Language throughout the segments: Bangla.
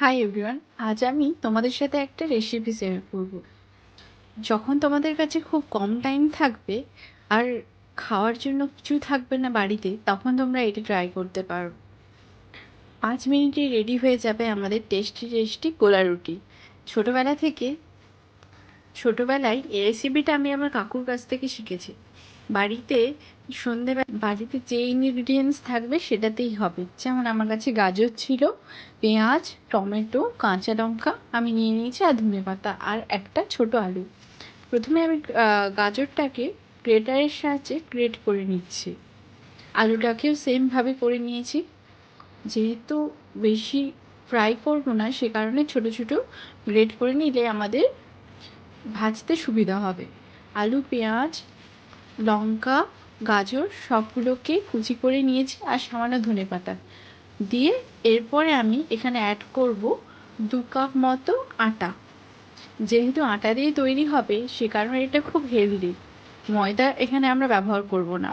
হাই এভরিওয়ান, আজ আমি তোমাদের সাথে একটা রেসিপি শেয়ার করব। যখন তোমাদের কাছে খুব কম টাইম থাকবে আর খাওয়ার জন্য কিছু থাকবে না বাড়িতে, তখন তোমরা এটা ট্রাই করতে পারো। 5 মিনিটে রেডি হয়ে যাবে আমাদের টেস্টি টেস্টি গোলা রুটি। ছোটোবেলায় এই রেসিপিটা আমি আমার কাকুর কাছ থেকে শিখেছি। বাড়িতে যে ইনগ্রিডিয়েন্টস থাকবে সেটাতেই হবে। যেমন আমার কাছে গাজর ছিল, পেঁয়াজ, টমেটো, কাঁচা লঙ্কা আমি নিয়ে নিয়েছি, আর ধনেপাতা, আর একটা ছোট আলু। প্রথমে আমি গাজরটাকে গ্রেটারের সাহায্যে গ্রেট করে নিচ্ছি। আলুটাকেও সেমভাবে করে নিয়েছি। যেহেতু বেশি ফ্রাই করবো না, সে কারণে ছোট ছোট গ্রেট করে নিলে আমাদের ভাজতে সুবিধা হবে। আলু, পেঁয়াজ, লঙ্কা, গাজর সবগুলোকে কুচি করে নিয়েছি, আর সামান্য ধনেপাতা দিয়ে এরপরে আমি এখানে অ্যাড করব 2 কাপ মতো আটা। যেহেতু আটা দিয়ে তৈরি হবে, সে কারণে এটা খুব হেলদি। ময়দা এখানে আমরা ব্যবহার করব না।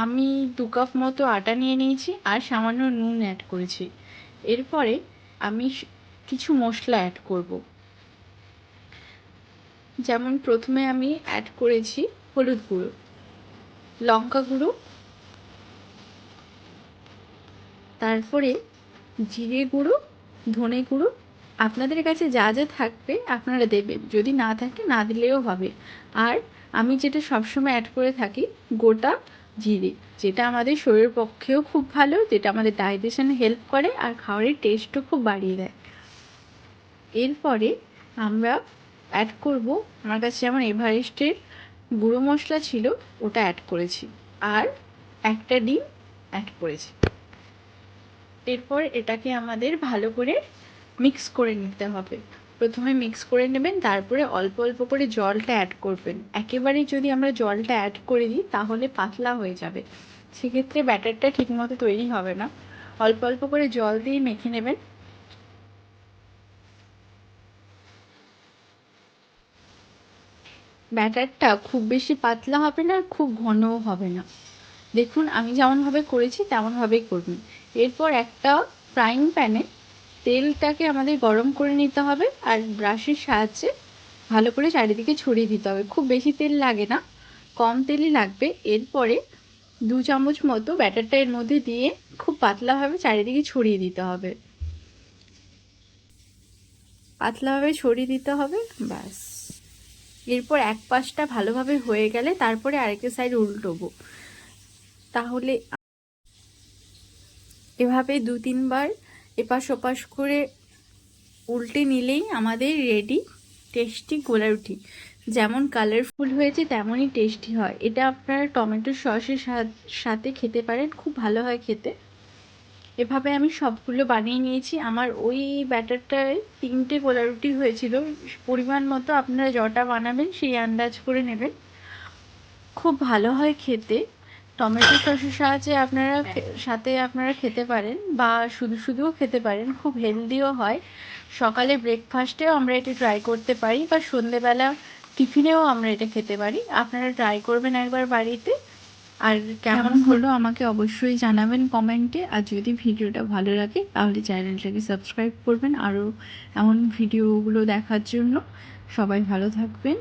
আমি 2 কাপ মতো আটা নিয়ে নিয়েছি, আর সামান্য নুন অ্যাড করেছি। এরপরে আমি কিছু মশলা অ্যাড করব। যেমন প্রথমে আমি অ্যাড করেছি হলুদ গুঁড়ো, লঙ্কা গুঁড়ো, তারপরে জিরে গুঁড়ো, ধনে গুঁড়ো। আপনাদের কাছে যা যা থাকবে আপনারা দেবেন, যদি না থাকে না দিলেও হবে। আর আমি যেটা সবসময় অ্যাড করে থাকি, গোটা জিরে, যেটা আমাদের শরীরের পক্ষেও খুব ভালো, যেটা আমাদের ডাইজেশনে হেল্প করে আর খাবারের টেস্টও খুব বাড়িয়ে দেয়। এরপরে আমরা অ্যাড করব, আমার কাছে যেমন এভারেস্টের গুঁড়ো মশলা ছিল ওটা অ্যাড করেছি, আর একটা ডিম অ্যাড করেছি। এরপর এটাকে আমাদের ভালো করে মিক্স করে নিতে হবে। প্রথমে মিক্স করে নেবেন, তারপরে অল্প অল্প করে জলটা অ্যাড করবেন। একেবারেই যদি আমরা জলটা অ্যাড করে দিই তাহলে পাতলা হয়ে যাবে, সেক্ষেত্রে ব্যাটারটা ঠিকমতো তৈরি হবে না। অল্প অল্প করে জল দিয়ে মেখে নেবেন। ব্যাটারটা খুব বেশি পাতলা হবে না, খুব ঘনও হবে না। দেখুন আমি যেমনভাবে করেছি তেমনভাবেই করবেন। এরপর একটা ফ্রাইং প্যানে তেলটাকে আমাদের গরম করে নিতে হবে, আর ব্রাশের সাহায্যে ভালো করে চারিদিকে ছড়িয়ে দিতে হবে। খুব বেশি তেল লাগে না, কম তেলই লাগবে। এরপরে 2 চামচ মতো ব্যাটারটা এর মধ্যে দিয়ে খুব পাতলাভাবে চারিদিকে ছড়িয়ে দিতে হবে। পাতলাভাবে ছড়িয়ে দিতে হবে, ব্যাস। এরপর এক পাশটা ভালোভাবে হয়ে গেলে তারপরে আরেকটা সাইড উল্টোবো। তাহলে এভাবে 2-3 বার এপাশ ওপাশ করে উল্টে নিলেই আমাদের রেডি টেস্টি গোলা রুটি। যেমন কালারফুল হয়েছে তেমনই টেস্টি হয়। এটা আপনারা টমেটো সসের সাথে খেতে পারেন, খুব ভালো হয় খেতে। এভাবে আমি সবগুলো বানিয়ে নিয়েছি। আমার ওই ব্যাটারটায় 3টে গোলা রুটি হয়েছিল। পরিমাণ মতো আপনারা যটা বানাবেন সেই আন্দাজ করে নেবেন। খুব ভালো হয় খেতে। টমেটো সসের সাহায্যে আপনারা খেতে পারেন, বা শুধু শুধুও খেতে পারেন, খুব হেলদিও হয়। সকালে ব্রেকফাস্টেও আমরা এটা ট্রাই করতে পারি, বা সন্ধেবেলা টিফিনেও আমরা এটা খেতে পারি। আপনারা ট্রাই করবেন একবার বাড়িতে। আর কেমন হলো আমাকে অবশ্যই জানাবেন কমেন্টে। আর যদি ভিডিওটা ভালো লাগে তাহলে চ্যানেলটাকে সাবস্ক্রাইব করবেন আরও এমন ভিডিওগুলো দেখার জন্য। সবাই ভালো থাকবেন।